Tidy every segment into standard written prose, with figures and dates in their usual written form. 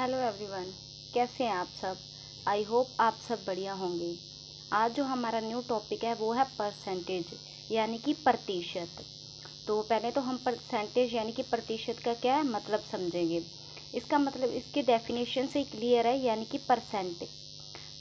Hello everyone, कैसे हैं आप सब। आई होप आप सब बढ़िया होंगे। आज जो हमारा न्यू टॉपिक है वो है परसेंटेज यानी कि प्रतिशत। तो पहले तो हम परसेंटेज यानी कि प्रतिशत का क्या है मतलब समझेंगे। इसका मतलब इसके डेफिनेशन से ही क्लियर है, यानी कि परसेंट।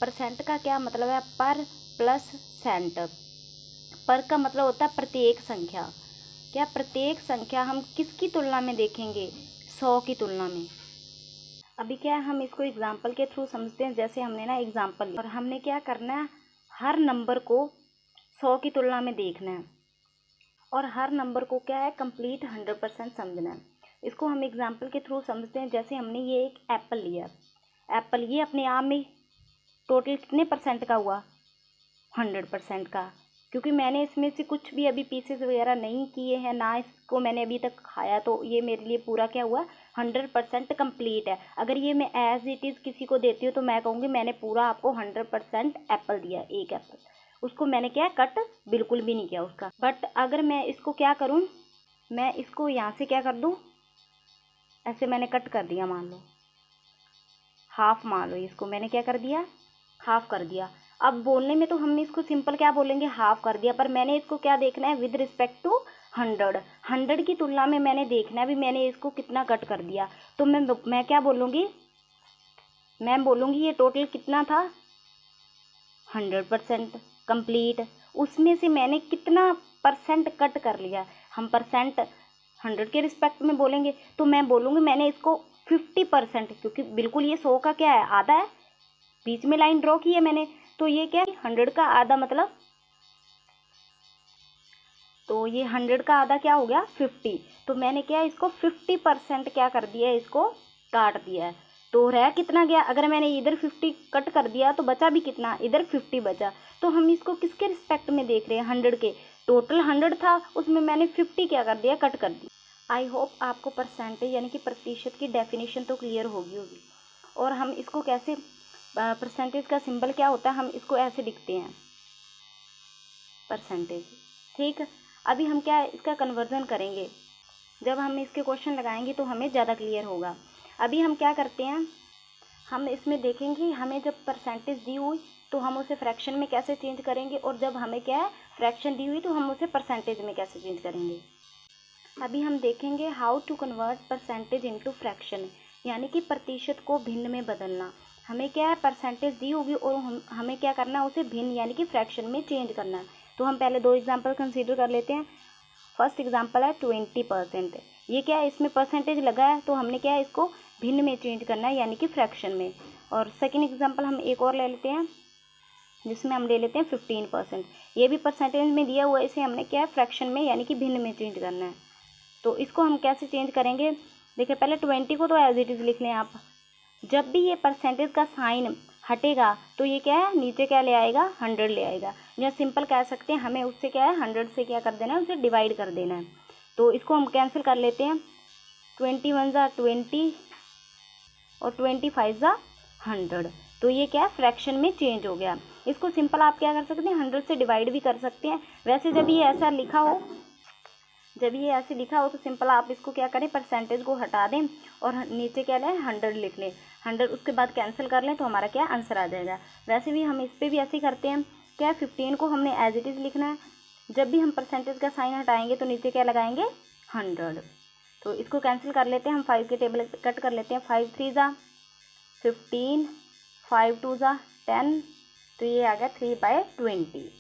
परसेंट का क्या मतलब है, पर प्लस सेंट। पर का मतलब होता है प्रत्येक संख्या। क्या प्रत्येक संख्या हम किसकी तुलना में देखेंगे, 100 की तुलना में। अभी क्या है, हम इसको एग्जाम्पल के थ्रू समझते हैं। जैसे हमने ना एग्जाम्पल लिया और हमने क्या करना है, हर नंबर को 100 की तुलना में देखना है और हर नंबर को क्या है कंप्लीट 100% समझना है। इसको हम एग्जाम्पल के थ्रू समझते हैं। जैसे हमने ये एक एप्पल लिया, एप्पल ये अपने आप में टोटल कितने परसेंट का हुआ, 100% का, क्योंकि मैंने इसमें से कुछ भी अभी पीसेस वगैरह नहीं किए हैं, ना इसको मैंने अभी तक खाया, तो ये मेरे लिए पूरा क्या हुआ, 100% कंप्लीट है। अगर ये मैं एज इट इज़ किसी को देती हूँ तो मैं कहूँगी मैंने पूरा आपको 100% एप्पल दिया, एक एप्पल। उसको मैंने क्या कट बिल्कुल भी नहीं किया उसका। बट अगर मैं इसको क्या करूँ, मैं इसको यहाँ से क्या कर दूँ, ऐसे मैंने कट कर दिया, मान लो हाफ, मान लो इसको मैंने क्या कर दिया, हाफ कर दिया। अब बोलने में तो हमने इसको सिंपल क्या बोलेंगे, हाफ कर दिया, पर मैंने इसको क्या देखना है, विद रिस्पेक्ट टू 100 की तुलना में मैंने देखना है भी मैंने इसको कितना कट कर दिया। तो मैं क्या बोलूँगी, मैं बोलूँगी ये टोटल कितना था, 100% कंप्लीट। उसमें से मैंने कितना परसेंट कट कर लिया, हम परसेंट 100 के रिस्पेक्ट में बोलेंगे तो मैं बोलूँगी मैंने इसको 50%, क्योंकि बिल्कुल ये 100 का क्या है, आधा है, बीच में लाइन ड्रॉ की है मैंने, तो ये क्या है 100 का आधा, मतलब तो ये 100 का आधा क्या हो गया 50। तो मैंने क्या इसको 50% क्या कर दिया, इसको काट दिया है। तो रह कितना गया, अगर मैंने इधर 50 कट कर दिया तो बचा भी कितना, इधर 50 बचा। तो हम इसको किसके रिस्पेक्ट में देख रहे हैं, 100 के। टोटल 100 था, उसमें मैंने 50 क्या कर दिया, कट कर दिया। आई होप आपको परसेंटेज यानी कि प्रतिशत की डेफिनेशन तो क्लियर होगी। और हम इसको कैसे, परसेंटेज का सिंबल क्या होता है, हम इसको ऐसे लिखते हैं परसेंटेज, ठीक। अभी हम क्या इसका कन्वर्जन करेंगे, जब हम इसके क्वेश्चन लगाएंगे तो हमें ज़्यादा क्लियर होगा। अभी हम क्या करते हैं, हम इसमें देखेंगे हमें जब परसेंटेज दी हुई तो हम उसे फ्रैक्शन में कैसे चेंज करेंगे, और जब हमें क्या है फ्रैक्शन दी हुई तो हम उसे परसेंटेज में कैसे चेंज करेंगे। अभी हम देखेंगे how to convert percentage into fraction, यानी कि प्रतिशत को भिन्न में बदलना। हमें क्या है, परसेंटेज दी होगी और हमें क्या करना है, उसे भिन्न यानी कि फ्रैक्शन में चेंज करना है। तो हम पहले दो एग्जांपल कंसीडर कर लेते हैं। फर्स्ट एग्जांपल है 20%। ये क्या है, इसमें परसेंटेज लगा है तो हमने क्या है इसको भिन्न में चेंज करना है यानी कि फ्रैक्शन में। और सेकेंड एग्जाम्पल हम एक और ले लेते हैं, जिसमें हम ले लेते हैं 15%। ये भी परसेंटेज में दिया हुआ है, इसे हमने क्या है फ्रैक्शन में यानी कि भिन्न में चेंज करना है। तो इसको हम कैसे चेंज करेंगे, देखिए पहले 20 को तो एज इट इज़ लिख लें आप। जब भी ये परसेंटेज का साइन हटेगा तो ये क्या है, नीचे क्या ले आएगा, 100 ले आएगा। या सिंपल कह सकते हैं, हमें उससे क्या है 100 से क्या कर देना है, उसे डिवाइड कर देना है। तो इसको हम कैंसिल कर लेते हैं, 21 ज़ा 20 और 25 ज़ा 100। तो ये क्या है फ्रैक्शन में चेंज हो गया। इसको सिंपल आप क्या कर सकते हैं, 100 से डिवाइड भी कर सकते हैं। वैसे जब ये ऐसा लिखा हो, जब ये ऐसे लिखा हो तो सिंपल आप इसको क्या करें, परसेंटेज को हटा दें और नीचे क्या लें 100 लिख लें। 100 उसके बाद कैंसिल कर लें तो हमारा क्या आंसर आ जाएगा। वैसे भी हम इस पर भी ऐसे ही करते हैं, क्या 15 को हमने एज इट इज़ लिखना है। जब भी हम परसेंटेज का साइन हटाएंगे तो नीचे क्या लगाएंगे, 100। तो इसको कैंसिल कर लेते हैं, हम 5 के टेबल कट कर लेते हैं। 5 3 ज़ा 15, 5 2 ज़ा 10, तो ये आ गया 3/20।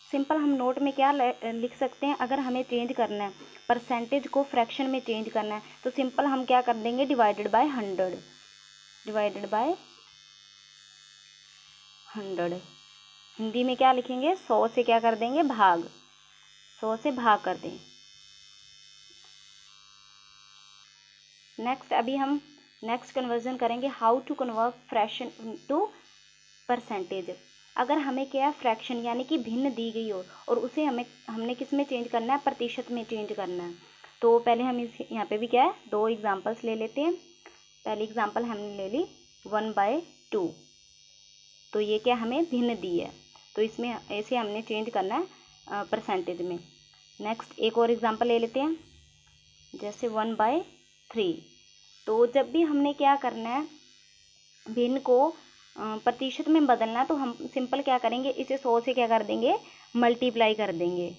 सिंपल हम नोट में क्या लिख सकते हैं, अगर हमें चेंज करना है परसेंटेज को फ्रैक्शन में चेंज करना है तो सिंपल हम क्या कर देंगे, divided by 100, divided by 100। Hindi में क्या लिखेंगे, 100 से क्या कर देंगे, भाग, 100 से भाग कर दें। नेक्स्ट अभी हम नेक्स्ट कन्वर्जन करेंगे, how to convert fraction to percentage. अगर हमें क्या फ्रैक्शन यानी कि भिन्न दी गई हो और उसे हमने किस में चेंज करना है, प्रतिशत में चेंज करना है। तो पहले हम इस यहाँ पे भी क्या है, दो एग्जांपल्स ले लेते हैं। पहली एग्जांपल हमने ले ली 1/2। तो ये क्या हमें भिन्न दी है, तो इसमें ऐसे हमने चेंज करना है परसेंटेज में। नेक्स्ट एक और एग्जांपल ले लेते हैं, जैसे 1/3। तो जब भी हमने क्या करना है, भिन्न को प्रतिशत में बदलना है, तो हम सिंपल क्या करेंगे, इसे 100 से क्या कर देंगे, मल्टीप्लाई कर देंगे।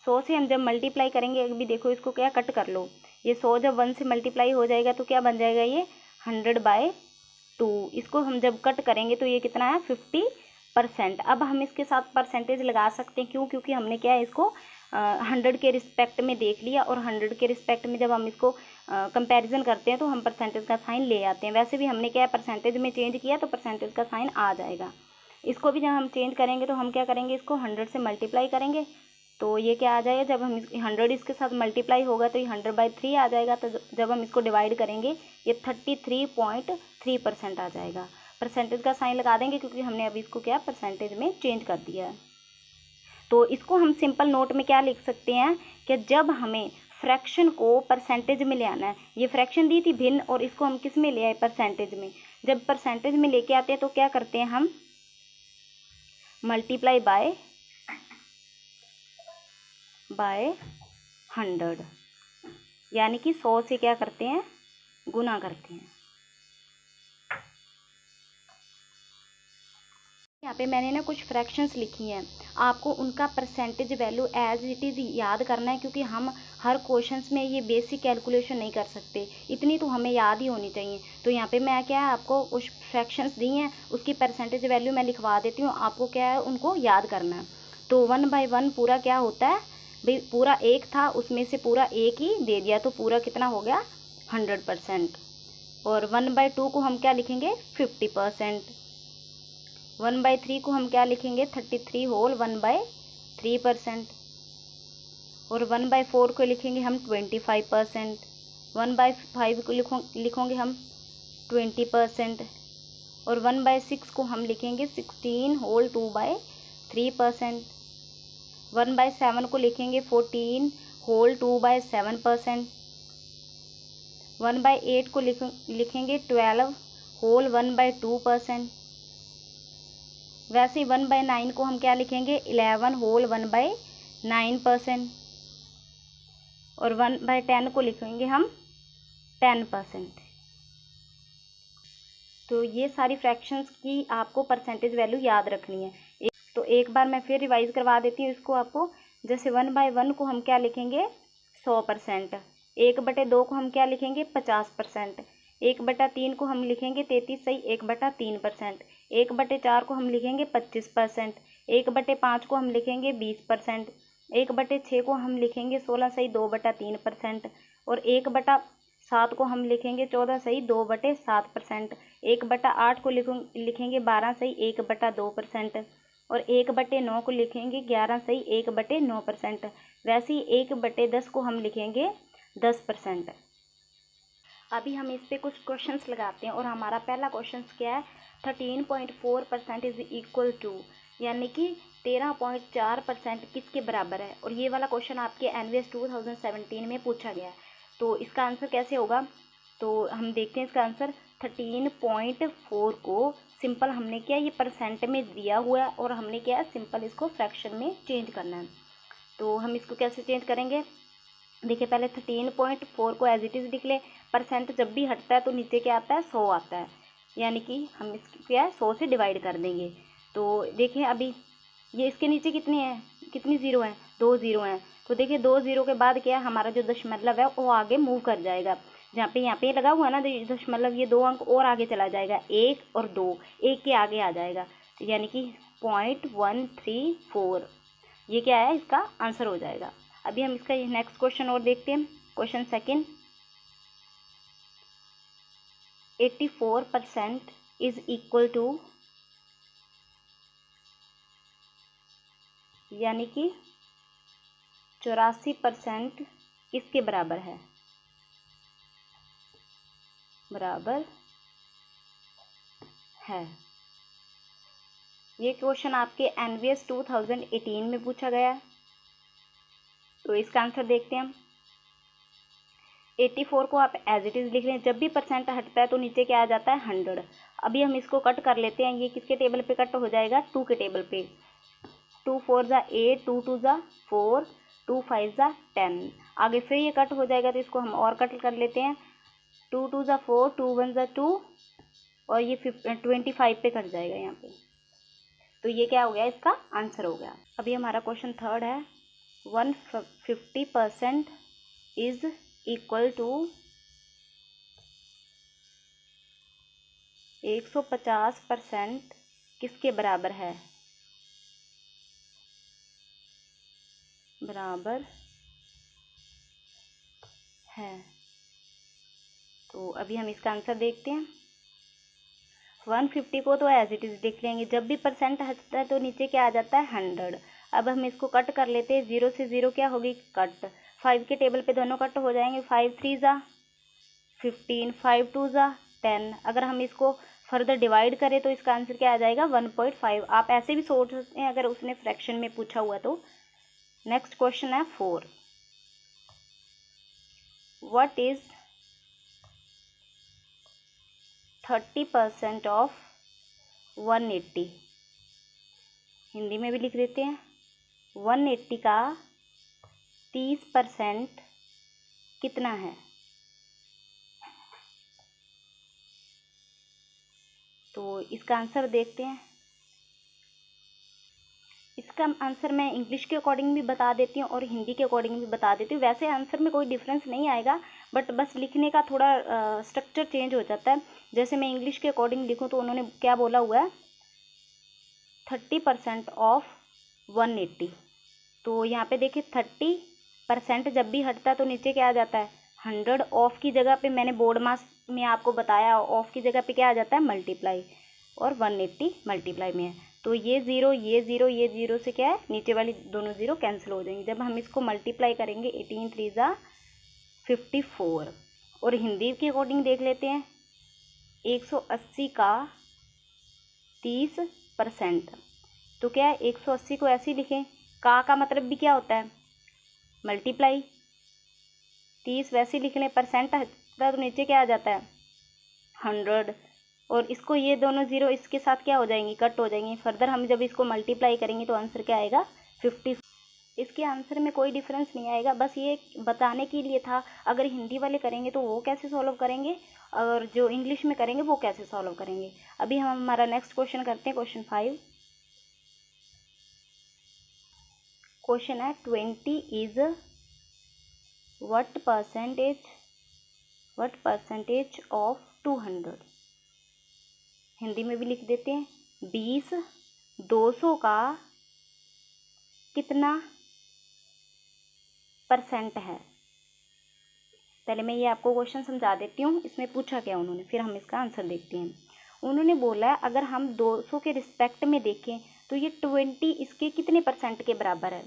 100 से हम जब मल्टीप्लाई करेंगे, अभी देखो इसको क्या कट कर लो, ये 100 जब 1 से मल्टीप्लाई हो जाएगा तो क्या बन जाएगा, ये 100/2। इसको हम जब कट करेंगे तो ये कितना है, 50%। अब हम इसके साथ परसेंटेज लगा सकते हैं, क्यों, क्योंकि हमने क्या है, इसको 100 के रिस्पेक्ट में देख लिया, और 100 के रिस्पेक्ट में जब हम इसको कंपैरिजन करते हैं तो हम परसेंटेज का साइन ले आते हैं। वैसे भी हमने क्या है, परसेंटेज में चेंज किया तो परसेंटेज का साइन आ जाएगा। इसको भी जब हम चेंज करेंगे तो हम क्या करेंगे, इसको 100 से मल्टीप्लाई करेंगे, तो ये क्या आ जाएगा, जब हम 100 इसके साथ मल्टीप्लाई होगा तो ये 100/3 आ जाएगा। तो जब हम इसको डिवाइड करेंगे ये 33.3% आ जाएगा। परसेंटेज का साइन लगा देंगे क्योंकि हमने अभी इसको क्या परसेंटेज में चेंज कर दिया है। तो इसको हम सिंपल नोट में क्या लिख सकते हैं कि जब हमें फ्रैक्शन को परसेंटेज में ले आना है, ये फ्रैक्शन दी थी भिन्न, और इसको हम किस में ले आए, परसेंटेज में। जब परसेंटेज में लेके आते हैं तो क्या करते हैं, हम मल्टीप्लाई बाय 100, यानी कि 100 से क्या करते हैं, गुना करते हैं। यहाँ पे मैंने ना कुछ फ्रैक्शंस लिखी हैं, आपको उनका percentage value as it is याद करना है, क्योंकि हम हर क्वेश्चंस में ये बेसिक कैलकुलेशन नहीं कर सकते, इतनी तो हमें याद ही होनी चाहिए। तो यहाँ पे मैं क्या है, आपको कुछ फ्रैक्शंस दी हैं, उसकी परसेंटेज वैल्यू मैं लिखवा देती हूँ, आपको क्या है उनको याद करना है। तो 1/1 पूरा क्या होता है भाई, पूरा 1 था, उसमें से पूरा 1 ही दे दिया, तो पूरा कितना हो गया, 100%। और 1/2 को हम क्या लिखेंगे, 50%। 1/3 को हम क्या लिखेंगे, 33 होल 1/3%। और 1/4 को लिखेंगे हम 25%। 1/5 को लिखोगे हम 20%। और 1/6 को हम लिखेंगे 16 होल 2/3%। 1/7 को लिखेंगे 14 होल 2/7%। 1/8 को लिखेंगे 12 होल 1/2%। वैसे ही 1/9 को हम क्या लिखेंगे, 11 होल 1/9%। और 1/10 को लिखेंगे हम 10%। तो ये सारी फ्रैक्शंस की आपको परसेंटेज वैल्यू याद रखनी है। तो एक बार मैं फिर रिवाइज करवा देती हूँ इसको आपको। जैसे 1/1 को हम क्या लिखेंगे, 100%। 1/2 को हम क्या लिखेंगे, 50%। 1/3 को हम लिखेंगे 33 सही 1/3%। 1/4 को हम लिखेंगे 25%। 1/5 को हम लिखेंगे 20%। 1/6 को हम लिखेंगे 16 सही 2/3%। और 1/7 को हम लिखेंगे 14 सही 2/7%। 1/8 को लिखेंगे 12 सही 1/2%। और 1/9 को लिखेंगे 11 सही 1/9%। वैसे ही 1/10 को हम लिखेंगे 10%। अभी हम इस पर कुछ क्वेश्चंस लगाते हैं, और हमारा पहला क्वेश्चन क्या है, 13.4% इज इक्वल टू, यानी कि 13.4% किसके बराबर है। और ये वाला क्वेश्चन आपके एनवीएस 2017 में पूछा गया है। तो इसका आंसर कैसे होगा, तो हम देखते हैं इसका आंसर। 13.4 को सिंपल हमने क्या, ये परसेंट में दिया हुआ है, और हमने क्या है सिंपल इसको फ्रैक्शन में चेंज करना है। तो हम इसको कैसे चेंज करेंगे, देखिए पहले 13.4 को एज इट इज़ लिख ले। परसेंट जब भी हटता है तो नीचे क्या आता है, 100 आता है, यानी कि हम इसको क्या है 100 से डिवाइड कर देंगे। तो देखिए अभी ये इसके नीचे कितनी है, कितनी ज़ीरो है, 2 ज़ीरो हैं। तो देखिए 2 ज़ीरो के बाद क्या हमारा जो दशमलव है वो आगे मूव कर जाएगा। यहाँ पे लगा हुआ है ना दशमलव, ये 2 अंक और आगे चला जाएगा, 1 और 2 1 के आगे आ जाएगा, यानी कि 0.134 ये क्या है इसका आंसर हो जाएगा। अभी हम इसका नेक्स्ट क्वेश्चन और देखते हैं। Question second, 84% is equal to, यानी कि 84% किसके बराबर है, बराबर है। ये क्वेश्चन आपके एनवीएस 2018 में पूछा गया है। तो इसका आंसर देखते हैं हम। 84 को आप एज इट इज़ लिख लें, जब भी परसेंट हटता है तो नीचे क्या आ जाता है 100। अभी हम इसको कट कर लेते हैं, ये किसके टेबल पे कट हो जाएगा, 2 के टेबल पे। 2 4 ज़ा 8, 2 2 ज़ा 4, 2 5 ज़ा 10। आगे फिर ये कट हो जाएगा तो इसको हम और कट कर लेते हैं। 2 2 ज़ा 4, 2 1 ज़ा 2 और ये 25 पे कट जाएगा यहाँ पे। तो ये क्या हो गया, इसका आंसर हो गया। अभी हमारा क्वेश्चन थर्ड है, 150% इज इक्वल टू 150% किसके बराबर है? बराबर है। तो अभी हम इसका आंसर देखते हैं। 150 को तो एज इट इज़ देख लेंगे, जब भी परसेंट हटता है तो नीचे क्या आ जाता है, 100। अब हम इसको कट कर लेते हैं, 0 से 0 क्या होगी, कट। 5 के टेबल पे दोनों कट हो जाएंगे, 5 3 ज़ा 15, 5 2 ज़ा 10। अगर हम इसको फर्दर डिवाइड करें तो इसका आंसर क्या आ जाएगा, 1.5। आप ऐसे भी सोच सकते हैं अगर उसने फ्रैक्शन में पूछा हुआ तो। नेक्स्ट क्वेश्चन है 4, व्हाट इज 30% ऑफ 180? हिंदी में भी लिख देते हैं। 180 का 30% कितना है? तो इसका आंसर देखते हैं। इसका आंसर मैं इंग्लिश के अकॉर्डिंग भी बता देती हूँ और हिंदी के अकॉर्डिंग भी बता देती हूँ। वैसे आंसर में कोई डिफरेंस नहीं आएगा, बट बस लिखने का थोड़ा स्ट्रक्चर चेंज हो जाता है। जैसे मैं इंग्लिश के अकॉर्डिंग लिखूँ तो उन्होंने क्या बोला हुआ है, 30% ऑफ 180। तो यहाँ पे देखिए 30% जब भी हटता है तो नीचे क्या आ जाता है, 100। ऑफ की जगह पे मैंने बोर्ड मास में आपको बताया, ऑफ की जगह पे क्या आ जाता है, मल्टीप्लाई, और 180 मल्टीप्लाई में है। तो ये ज़ीरो, ये ज़ीरो, ये ज़ीरो से क्या है, नीचे वाली दोनों ज़ीरो कैंसिल हो जाएंगे। जब हम इसको मल्टीप्लाई करेंगे, 18 3 ज़ा 54। और हिंदी के अकॉर्डिंग देख लेते हैं, 180 का 30%। तो क्या है, 180 को ऐसे ही लिखें, का मतलब भी क्या होता है, मल्टीप्लाई। 30 वैसे लिख लें, परसेंट हटता है तो नीचे क्या आ जाता है, 100। और इसको ये दोनों ज़ीरो इसके साथ क्या हो जाएंगी, कट हो जाएंगी। फर्दर हम जब इसको मल्टीप्लाई करेंगे तो आंसर क्या आएगा, 50। इसके आंसर में कोई डिफरेंस नहीं आएगा, बस ये बताने के लिए था। अगर हिंदी वाले करेंगे तो वो कैसे सॉल्व करेंगे, और जो इंग्लिश में करेंगे वो कैसे सॉल्व करेंगे। अभी हम हमारा नेक्स्ट क्वेश्चन करते हैं, क्वेश्चन 5। क्वेश्चन है 20 is what percentage of 200? Hindi में भी लिख देते हैं, 20 200 का कितना परसेंट है? पहले मैं ये आपको क्वेश्चन समझा देती हूँ, इसमें पूछा क्या उन्होंने, फिर हम इसका आंसर देखते हैं। उन्होंने बोला है अगर हम 200 के रिस्पेक्ट में देखें तो ये 20 इसके कितने परसेंट के बराबर है।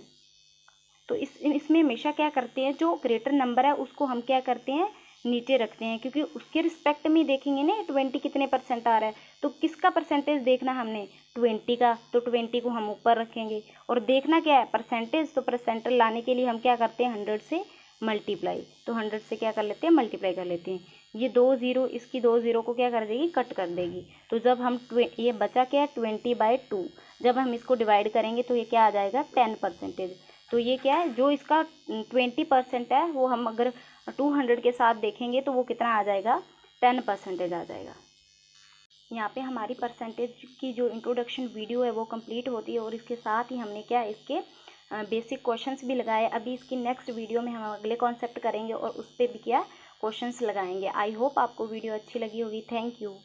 तो इसमें हमेशा क्या करते हैं, जो ग्रेटर नंबर है उसको हम क्या करते हैं, नीचे रखते हैं, क्योंकि उसके रिस्पेक्ट में देखेंगे ना 20 कितने परसेंट आ रहा है। तो किसका परसेंटेज देखना हमने, 20 का, तो 20 को हम ऊपर रखेंगे। और देखना क्या है, परसेंटेज। तो परसेंटेज लाने के लिए हम क्या करते हैं, 100 से मल्टीप्लाई। तो 100 से क्या कर लेते हैं, मल्टीप्लाई कर लेते हैं। ये 2 ज़ीरो, इसकी 2 ज़ीरो को क्या कर देगी, कट कर देगी। तो जब हम ये बचा क्या है, 20/2। जब हम इसको डिवाइड करेंगे तो ये क्या आ जाएगा, 10%। तो ये क्या है, जो इसका 20% है वो हम अगर 200 के साथ देखेंगे तो वो कितना आ जाएगा, 10% आ जाएगा। यहाँ पे हमारी परसेंटेज की जो इंट्रोडक्शन वीडियो है वो कंप्लीट होती है, और इसके साथ ही हमने क्या, इसके बेसिक क्वेश्चंस भी लगाए। अभी इसकी नेक्स्ट वीडियो में हम अगले कॉन्सेप्ट करेंगे और उस पर भी क्या क्वेश्चंस लगाएंगे। आई होप आपको वीडियो अच्छी लगी होगी। Thank you.